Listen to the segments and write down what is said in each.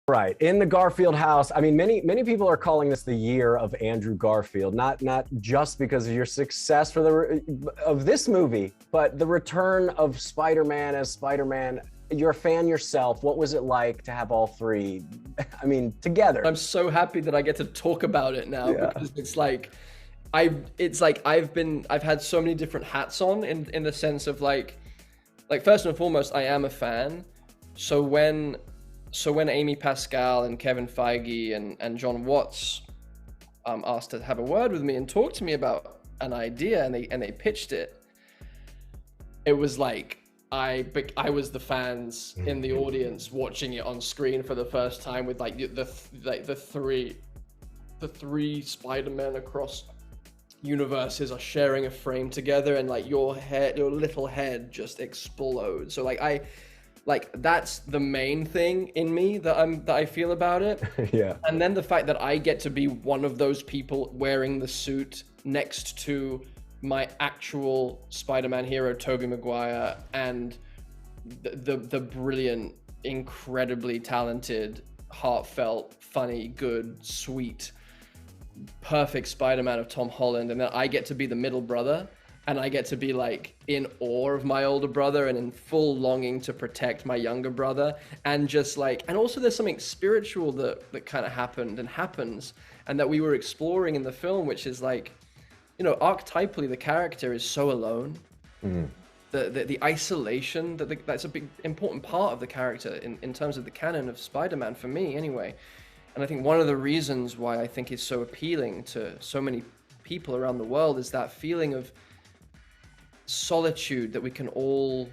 Right. In the Garfield house. I mean, many people are calling this the year of Andrew Garfield, not just because of your success for of this movie, but the return of Spider-Man as Spider-Man. You're a fan yourself. What was it like to have all three, I mean, together? I'm so happy that I get to talk about it now Yeah. because I've had so many different hats on in the sense of like first and foremost, I am a fan. So when Amy Pascal and Kevin Feige and John Watts asked to have a word with me and talk to me about an idea and they pitched it, it was like I was the fans in the audience watching it on screen for the first time with like the three Spider-Men across universes are sharing a frame together, and like your little head just explodes. So like that's the main thing in me that I feel about it. Yeah. And then the fact that I get to be one of those people wearing the suit next to my actual Spider-Man hero, Tobey Maguire, and the brilliant, incredibly talented, heartfelt, funny, good, sweet, perfect Spider-Man of Tom Holland. And then I get to be the middle brother, and I get to be like in awe of my older brother and in full longing to protect my younger brother. And just like, and also there's something spiritual that kind of happened and happens and that we were exploring in the film, which is like, you know, archetypally, the character is so alone. The isolation, that's a big important part of the character in terms of the canon of Spider-Man, for me anyway. And I think one of the reasons why I think it's so appealing to so many people around the world is that feeling of solitude that we can all,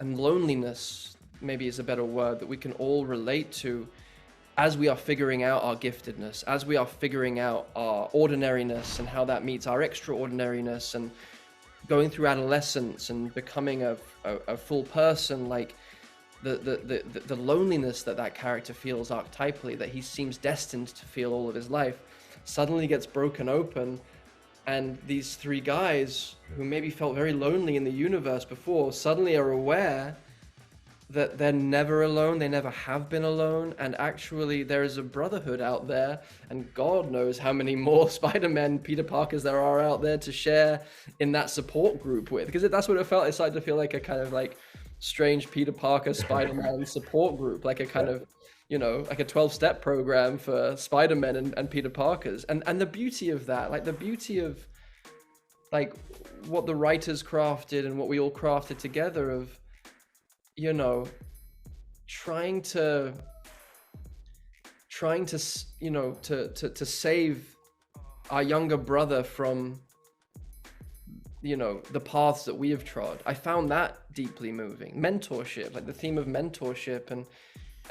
and loneliness maybe is a better word, that we can all relate to as we are figuring out our giftedness, as we are figuring out our ordinariness and how that meets our extraordinariness, and going through adolescence and becoming a full person. Like the loneliness that character feels archetypally, that he seems destined to feel all of his life, suddenly gets broken open. And these three guys who maybe felt very lonely in the universe before suddenly are aware that they're never alone, they never have been alone, and actually there is a brotherhood out there, and God knows how many more Spider-Men, Peter Parkers there are out there to share in that support group with, because that's what it felt. It started to feel like a kind of like strange Peter Parker Spider-Man support group, like a kind of, you know, like a 12-step program for Spider-Men and Peter Parkers. And the beauty of that, like the beauty of like what the writers crafted and what we all crafted together of, you know, trying to you know, to save our younger brother from, you know, the paths that we have trod. I found that deeply moving. Mentorship, like the theme of mentorship, and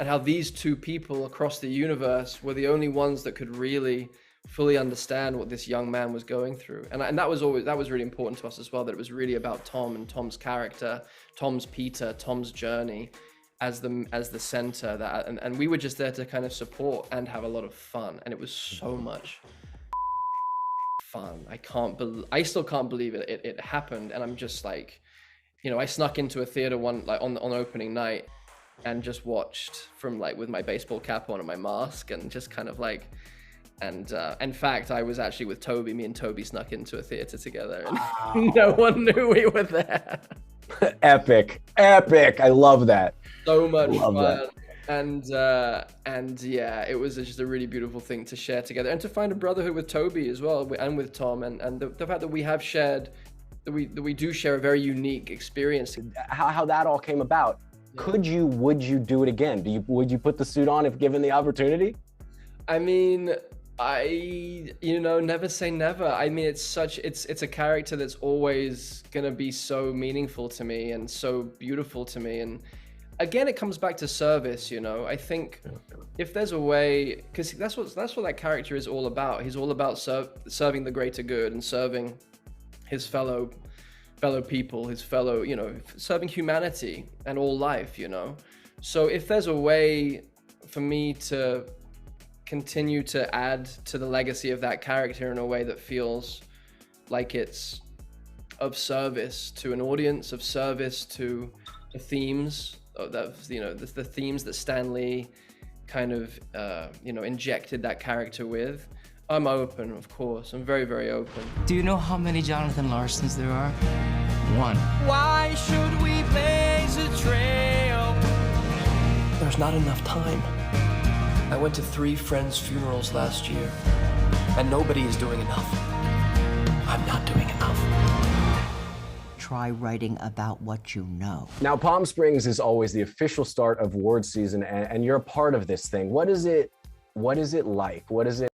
how these two people across the universe were the only ones that could really fully understand what this young man was going through. And that was really important to us as well, that it was really about Tom and Tom's character, Tom's Peter, Tom's journey as the center, that and we were just there to kind of support and have a lot of fun. And it was so much fun. I still can't believe it happened. And I'm just like, you know, I snuck into a theater on opening night and just watched from like with my baseball cap on and my mask, and just kind of like, and in fact I was actually with Toby. Me and Toby snuck into a theater together, and no one knew we were there. Epic. I love that. So much Love fun. that. And yeah, it was just a really beautiful thing to share together, and to find a brotherhood with Toby as well, and with Tom, and the fact that we have shared, that we do share a very unique experience. How that all came about. Yeah. Would you do it again? Would you put the suit on if given the opportunity? I mean, you know, never say never. I mean, it's a character that's always gonna be so meaningful to me and so beautiful to me. And again, it comes back to service, you know. I think if there's a way, because that's what that character is all about. He's all about serving the greater good and serving his fellow people, his fellow, you know, serving humanity and all life, you know. So if there's a way for me to continue to add to the legacy of that character in a way that feels like it's of service to an audience, of service to the themes that, you know, the themes that Stan Lee kind of, injected that character with, I'm open, of course. I'm very, very open. Do you know how many Jonathan Larsons there are? One. Why should we blaze a trail? There's not enough time. I went to 3 friends' funerals last year, and nobody is doing enough. I'm not doing enough. Try writing about what you know. Now, Palm Springs is always the official start of award season, and you're a part of this thing. What is it like? What is it